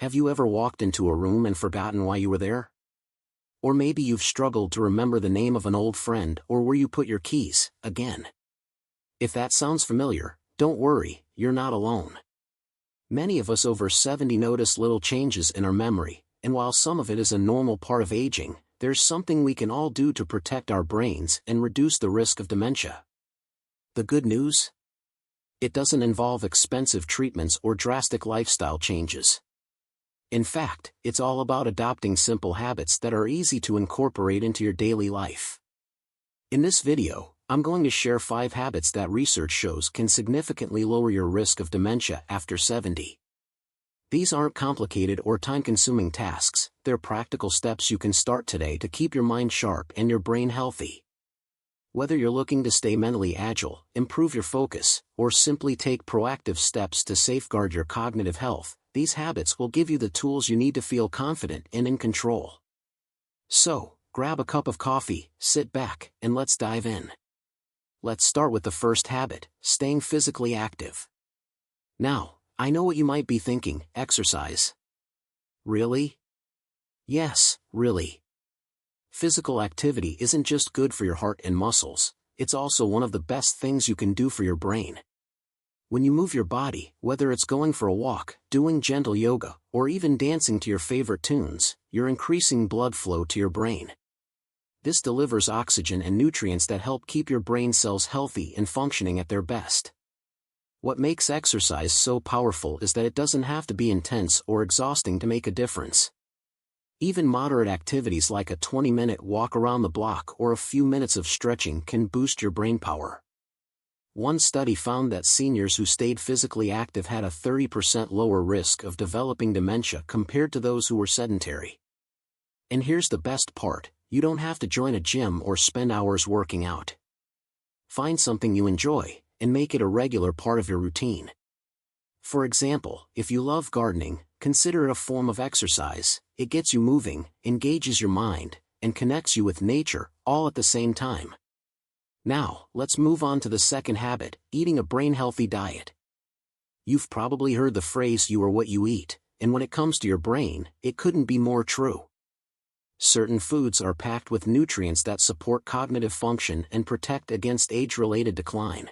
Have you ever walked into a room and forgotten why you were there? Or maybe you've struggled to remember the name of an old friend or where you put your keys, again. If that sounds familiar, don't worry, you're not alone. Many of us over 70 notice little changes in our memory, and while some of it is a normal part of aging, there's something we can all do to protect our brains and reduce the risk of dementia. The good news? It doesn't involve expensive treatments or drastic lifestyle changes. In fact, it's all about adopting simple habits that are easy to incorporate into your daily life. In this video, I'm going to share 5 habits that research shows can significantly lower your risk of dementia after 70. These aren't complicated or time-consuming tasks, they're practical steps you can start today to keep your mind sharp and your brain healthy. Whether you're looking to stay mentally agile, improve your focus, or simply take proactive steps to safeguard your cognitive health, these habits will give you the tools you need to feel confident and in control. So, grab a cup of coffee, sit back, and let's dive in. Let's start with the first habit, staying physically active. Now, I know what you might be thinking, exercise. Really? Yes, really. Physical activity isn't just good for your heart and muscles, it's also one of the best things you can do for your brain. When you move your body, whether it's going for a walk, doing gentle yoga, or even dancing to your favorite tunes, you're increasing blood flow to your brain. This delivers oxygen and nutrients that help keep your brain cells healthy and functioning at their best. What makes exercise so powerful is that it doesn't have to be intense or exhausting to make a difference. Even moderate activities like a 20-minute walk around the block or a few minutes of stretching can boost your brain power. One study found that seniors who stayed physically active had a 30% lower risk of developing dementia compared to those who were sedentary. And here's the best part, you don't have to join a gym or spend hours working out. Find something you enjoy, and make it a regular part of your routine. For example, if you love gardening, consider it a form of exercise. It gets you moving, engages your mind, and connects you with nature, all at the same time. Now, let's move on to the second habit, eating a brain-healthy diet. You've probably heard the phrase "you are what you eat," and when it comes to your brain, it couldn't be more true. Certain foods are packed with nutrients that support cognitive function and protect against age-related decline.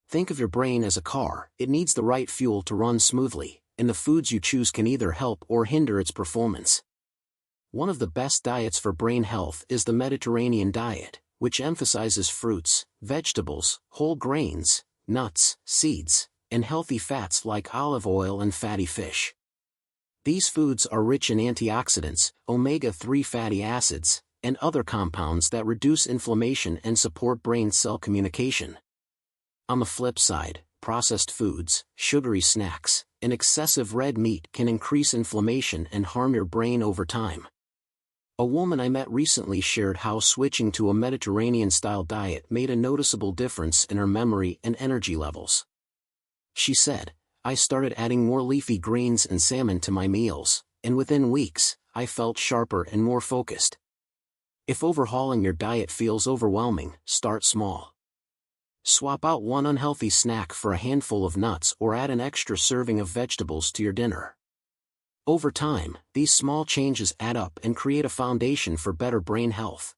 Think of your brain as a car, it needs the right fuel to run smoothly, and the foods you choose can either help or hinder its performance. One of the best diets for brain health is the Mediterranean diet, which emphasizes fruits, vegetables, whole grains, nuts, seeds, and healthy fats like olive oil and fatty fish. These foods are rich in antioxidants, omega-3 fatty acids, and other compounds that reduce inflammation and support brain cell communication. On the flip side, processed foods, sugary snacks, and excessive red meat can increase inflammation and harm your brain over time. A woman I met recently shared how switching to a Mediterranean-style diet made a noticeable difference in her memory and energy levels. She said, "I started adding more leafy greens and salmon to my meals, and within weeks, I felt sharper and more focused." If overhauling your diet feels overwhelming, start small. Swap out one unhealthy snack for a handful of nuts or add an extra serving of vegetables to your dinner. Over time, these small changes add up and create a foundation for better brain health.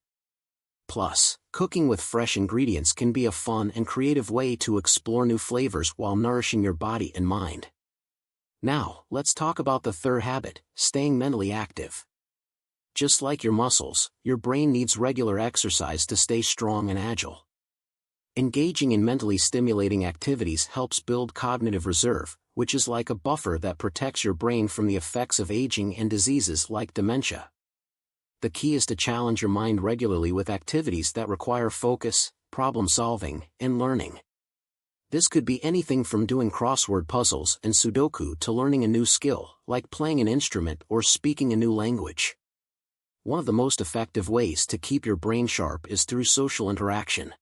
Plus, cooking with fresh ingredients can be a fun and creative way to explore new flavors while nourishing your body and mind. Now, let's talk about the third habit, staying mentally active. Just like your muscles, your brain needs regular exercise to stay strong and agile. Engaging in mentally stimulating activities helps build cognitive reserve, which is like a buffer that protects your brain from the effects of aging and diseases like dementia. The key is to challenge your mind regularly with activities that require focus, problem-solving, and learning. This could be anything from doing crossword puzzles and Sudoku to learning a new skill, like playing an instrument or speaking a new language. One of the most effective ways to keep your brain sharp is through social interaction.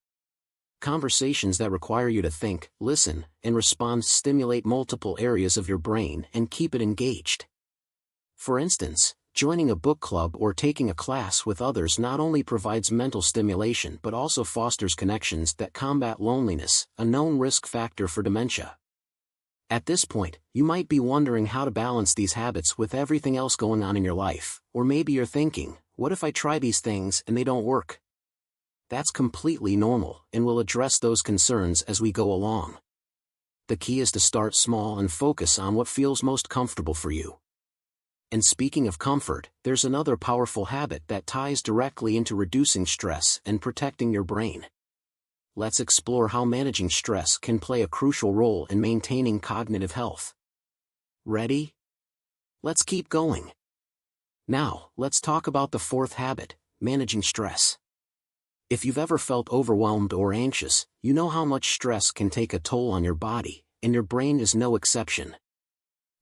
Conversations that require you to think, listen, and respond stimulate multiple areas of your brain and keep it engaged. For instance, joining a book club or taking a class with others not only provides mental stimulation but also fosters connections that combat loneliness, a known risk factor for dementia. At this point, you might be wondering how to balance these habits with everything else going on in your life, or maybe you're thinking, what if I try these things and they don't work? That's completely normal, and we'll address those concerns as we go along. The key is to start small and focus on what feels most comfortable for you. And speaking of comfort, there's another powerful habit that ties directly into reducing stress and protecting your brain. Let's explore how managing stress can play a crucial role in maintaining cognitive health. Ready? Let's keep going. Now, let's talk about the fourth habit, managing stress. If you've ever felt overwhelmed or anxious, you know how much stress can take a toll on your body, and your brain is no exception.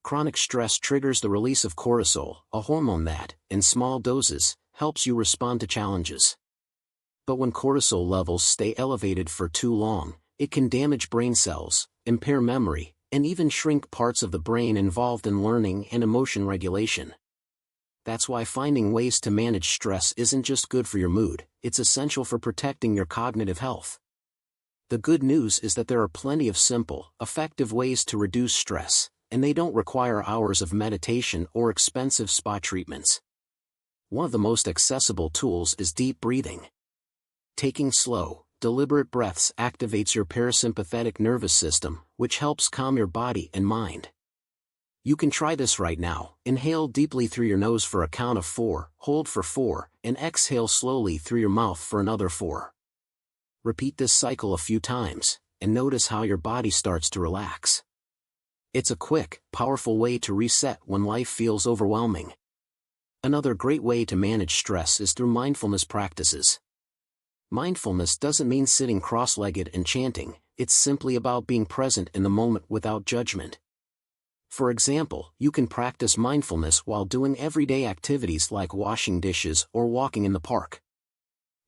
Chronic stress triggers the release of cortisol, a hormone that, in small doses, helps you respond to challenges. But when cortisol levels stay elevated for too long, it can damage brain cells, impair memory, and even shrink parts of the brain involved in learning and emotion regulation. That's why finding ways to manage stress isn't just good for your mood, it's essential for protecting your cognitive health. The good news is that there are plenty of simple, effective ways to reduce stress, and they don't require hours of meditation or expensive spa treatments. One of the most accessible tools is deep breathing. Taking slow, deliberate breaths activates your parasympathetic nervous system, which helps calm your body and mind. You can try this right now. Inhale deeply through your nose for a count of 4, hold for 4, and exhale slowly through your mouth for another 4. Repeat this cycle a few times, and notice how your body starts to relax. It's a quick, powerful way to reset when life feels overwhelming. Another great way to manage stress is through mindfulness practices. Mindfulness doesn't mean sitting cross-legged and chanting, it's simply about being present in the moment without judgment. For example, you can practice mindfulness while doing everyday activities like washing dishes or walking in the park.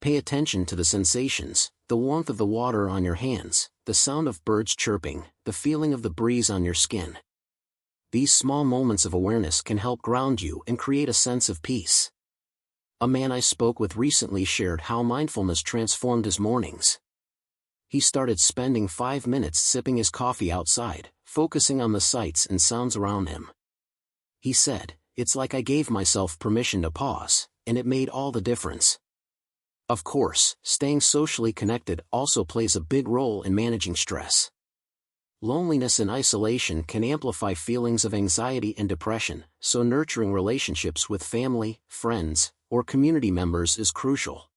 Pay attention to the sensations, the warmth of the water on your hands, the sound of birds chirping, the feeling of the breeze on your skin. These small moments of awareness can help ground you and create a sense of peace. A man I spoke with recently shared how mindfulness transformed his mornings. He started spending 5 minutes sipping his coffee outside, focusing on the sights and sounds around him. He said, "It's like I gave myself permission to pause, and it made all the difference." Of course, staying socially connected also plays a big role in managing stress. Loneliness and isolation can amplify feelings of anxiety and depression, so nurturing relationships with family, friends, or community members is crucial.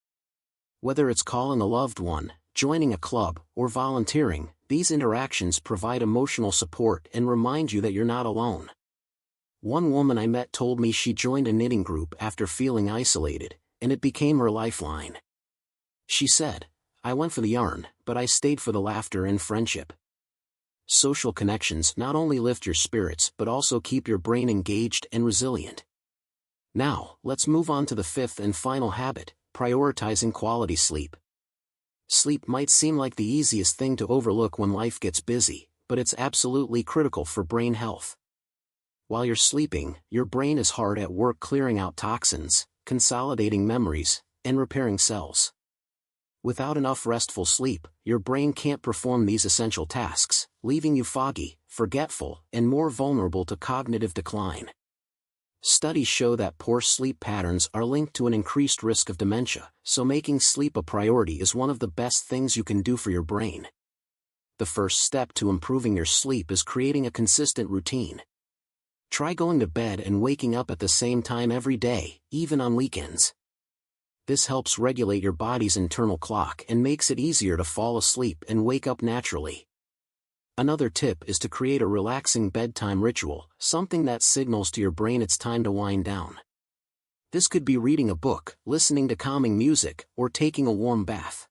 Whether it's calling a loved one, joining a club, or volunteering, these interactions provide emotional support and remind you that you're not alone. One woman I met told me she joined a knitting group after feeling isolated, and it became her lifeline. She said, "I went for the yarn, but I stayed for the laughter and friendship." Social connections not only lift your spirits but also keep your brain engaged and resilient. Now, let's move on to the fifth and final habit, prioritizing quality sleep. Sleep might seem like the easiest thing to overlook when life gets busy, but it's absolutely critical for brain health. While you're sleeping, your brain is hard at work clearing out toxins, consolidating memories, and repairing cells. Without enough restful sleep, your brain can't perform these essential tasks, leaving you foggy, forgetful, and more vulnerable to cognitive decline. Studies show that poor sleep patterns are linked to an increased risk of dementia, so making sleep a priority is one of the best things you can do for your brain. The first step to improving your sleep is creating a consistent routine. Try going to bed and waking up at the same time every day, even on weekends. This helps regulate your body's internal clock and makes it easier to fall asleep and wake up naturally. Another tip is to create a relaxing bedtime ritual, something that signals to your brain it's time to wind down. This could be reading a book, listening to calming music, or taking a warm bath.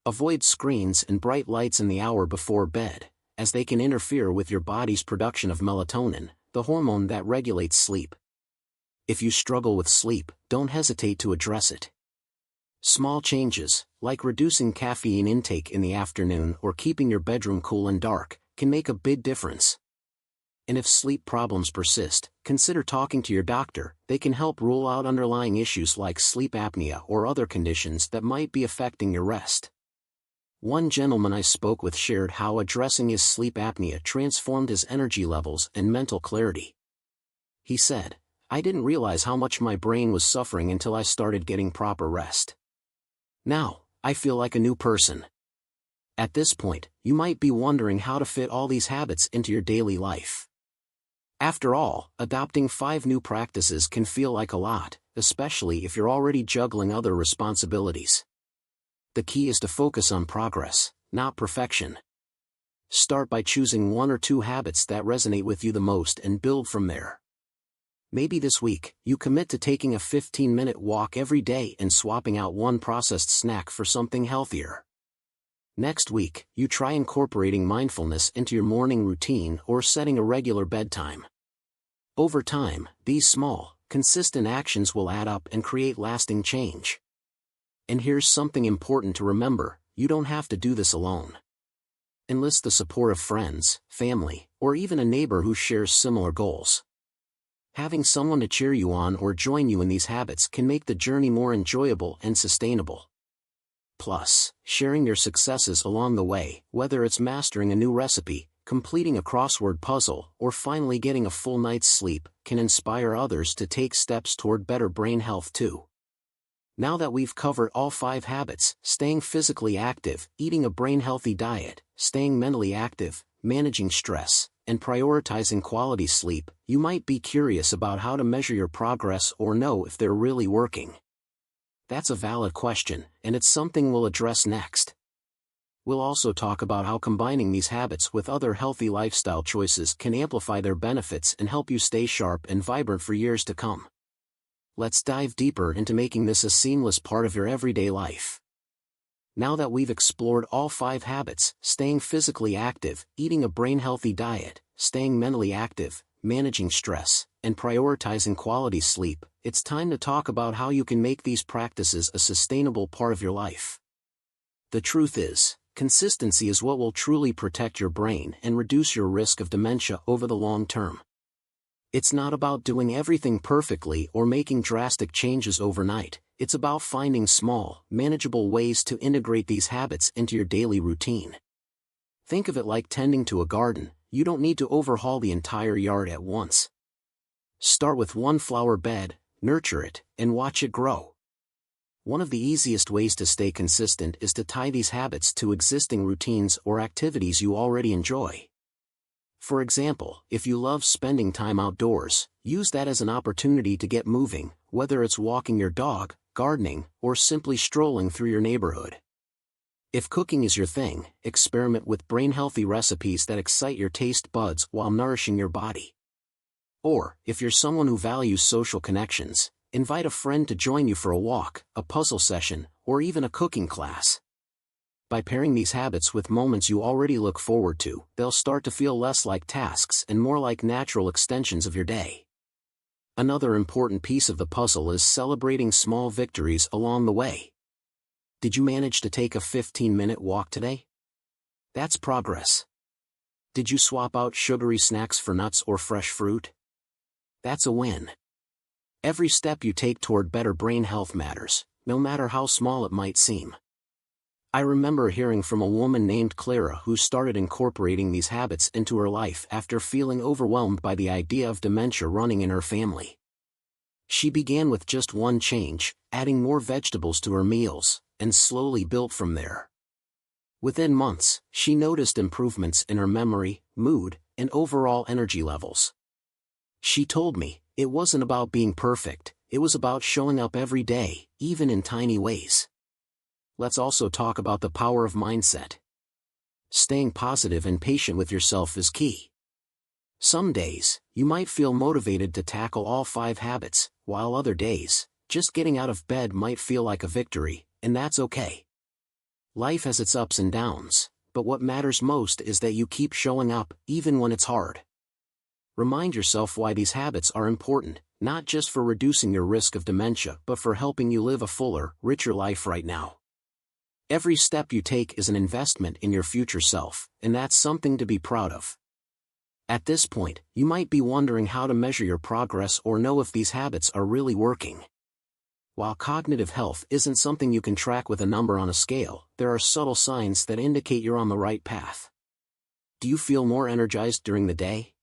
Avoid screens and bright lights in the hour before bed, as they can interfere with your body's production of melatonin, the hormone that regulates sleep. If you struggle with sleep, don't hesitate to address it. Small changes, like reducing caffeine intake in the afternoon or keeping your bedroom cool and dark, can make a big difference. And if sleep problems persist, consider talking to your doctor. They can help rule out underlying issues like sleep apnea or other conditions that might be affecting your rest. One gentleman I spoke with shared how addressing his sleep apnea transformed his energy levels and mental clarity. He said, "I didn't realize how much my brain was suffering until I started getting proper rest. Now, I feel like a new person." At this point, you might be wondering how to fit all these habits into your daily life. After all, adopting 5 new practices can feel like a lot, especially if you're already juggling other responsibilities. The key is to focus on progress, not perfection. Start by choosing 1 or 2 habits that resonate with you the most and build from there. Maybe this week, you commit to taking a 15-minute walk every day and swapping out one processed snack for something healthier. Next week, you try incorporating mindfulness into your morning routine or setting a regular bedtime. Over time, these small, consistent actions will add up and create lasting change. And here's something important to remember: you don't have to do this alone. Enlist the support of friends, family, or even a neighbor who shares similar goals. Having someone to cheer you on or join you in these habits can make the journey more enjoyable and sustainable. Plus, sharing your successes along the way, whether it's mastering a new recipe, completing a crossword puzzle, or finally getting a full night's sleep, can inspire others to take steps toward better brain health too. Now that we've covered all 5 habits, staying physically active, eating a brain-healthy diet, staying mentally active, managing stress, and prioritizing quality sleep, you might be curious about how to measure your progress or know if they're really working. That's a valid question, and it's something we'll address next. We'll also talk about how combining these habits with other healthy lifestyle choices can amplify their benefits and help you stay sharp and vibrant for years to come. Let's dive deeper into making this a seamless part of your everyday life. Now that we've explored all 5 habits, staying physically active, eating a brain-healthy diet, staying mentally active, managing stress, and prioritizing quality sleep, it's time to talk about how you can make these practices a sustainable part of your life. The truth is, consistency is what will truly protect your brain and reduce your risk of dementia over the long term. It's not about doing everything perfectly or making drastic changes overnight. It's about finding small, manageable ways to integrate these habits into your daily routine. Think of it like tending to a garden. You don't need to overhaul the entire yard at once. Start with one flower bed, nurture it, and watch it grow. One of the easiest ways to stay consistent is to tie these habits to existing routines or activities you already enjoy. For example, if you love spending time outdoors, use that as an opportunity to get moving, whether it's walking your dog, gardening, or simply strolling through your neighborhood. If cooking is your thing, experiment with brain-healthy recipes that excite your taste buds while nourishing your body. Or, if you're someone who values social connections, invite a friend to join you for a walk, a puzzle session, or even a cooking class. By pairing these habits with moments you already look forward to, they'll start to feel less like tasks and more like natural extensions of your day. Another important piece of the puzzle is celebrating small victories along the way. Did you manage to take a 15-minute walk today? That's progress. Did you swap out sugary snacks for nuts or fresh fruit? That's a win. Every step you take toward better brain health matters, no matter how small it might seem. I remember hearing from a woman named Clara who started incorporating these habits into her life after feeling overwhelmed by the idea of dementia running in her family. She began with just one change, adding more vegetables to her meals, and slowly built from there. Within months, she noticed improvements in her memory, mood, and overall energy levels. She told me, it wasn't about being perfect, it was about showing up every day, even in tiny ways. Let's also talk about the power of mindset. Staying positive and patient with yourself is key. Some days, you might feel motivated to tackle all 5 habits, while other days, just getting out of bed might feel like a victory, and that's okay. Life has its ups and downs, but what matters most is that you keep showing up, even when it's hard. Remind yourself why these habits are important, not just for reducing your risk of dementia but for helping you live a fuller, richer life right now. Every step you take is an investment in your future self, and that's something to be proud of. At this point, you might be wondering how to measure your progress or know if these habits are really working. While cognitive health isn't something you can track with a number on a scale, there are subtle signs that indicate you're on the right path. Do you feel more energized during the day?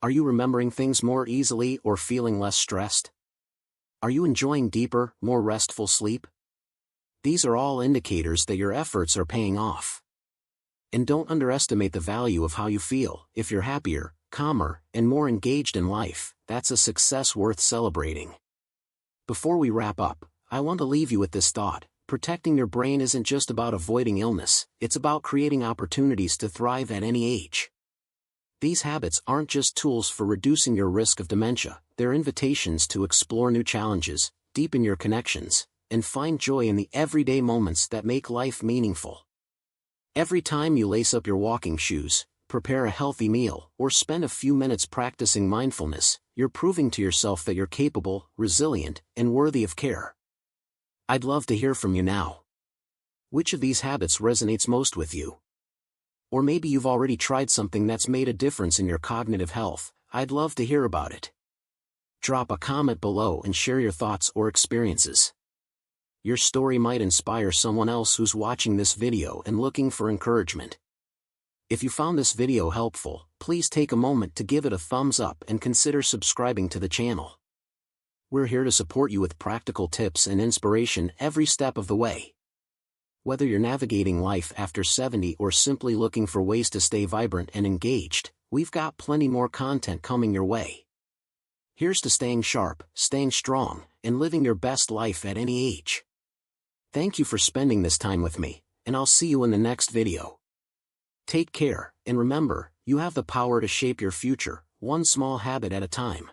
Are you remembering things more easily or feeling less stressed? Are you enjoying deeper, more restful sleep? These are all indicators that your efforts are paying off. And don't underestimate the value of how you feel. If you're happier, calmer, and more engaged in life, that's a success worth celebrating. Before we wrap up, I want to leave you with this thought: protecting your brain isn't just about avoiding illness, it's about creating opportunities to thrive at any age. These habits aren't just tools for reducing your risk of dementia, they're invitations to explore new challenges, deepen your connections, and find joy in the everyday moments that make life meaningful. Every time you lace up your walking shoes, prepare a healthy meal, or spend a few minutes practicing mindfulness, you're proving to yourself that you're capable, resilient, and worthy of care. I'd love to hear from you now. Which of these habits resonates most with you? Or maybe you've already tried something that's made a difference in your cognitive health. I'd love to hear about it. Drop a comment below and share your thoughts or experiences. Your story might inspire someone else who's watching this video and looking for encouragement. If you found this video helpful, please take a moment to give it a thumbs up and consider subscribing to the channel. We're here to support you with practical tips and inspiration every step of the way. Whether you're navigating life after 70 or simply looking for ways to stay vibrant and engaged, we've got plenty more content coming your way. Here's to staying sharp, staying strong, and living your best life at any age. Thank you for spending this time with me, and I'll see you in the next video. Take care, and remember, you have the power to shape your future, one small habit at a time.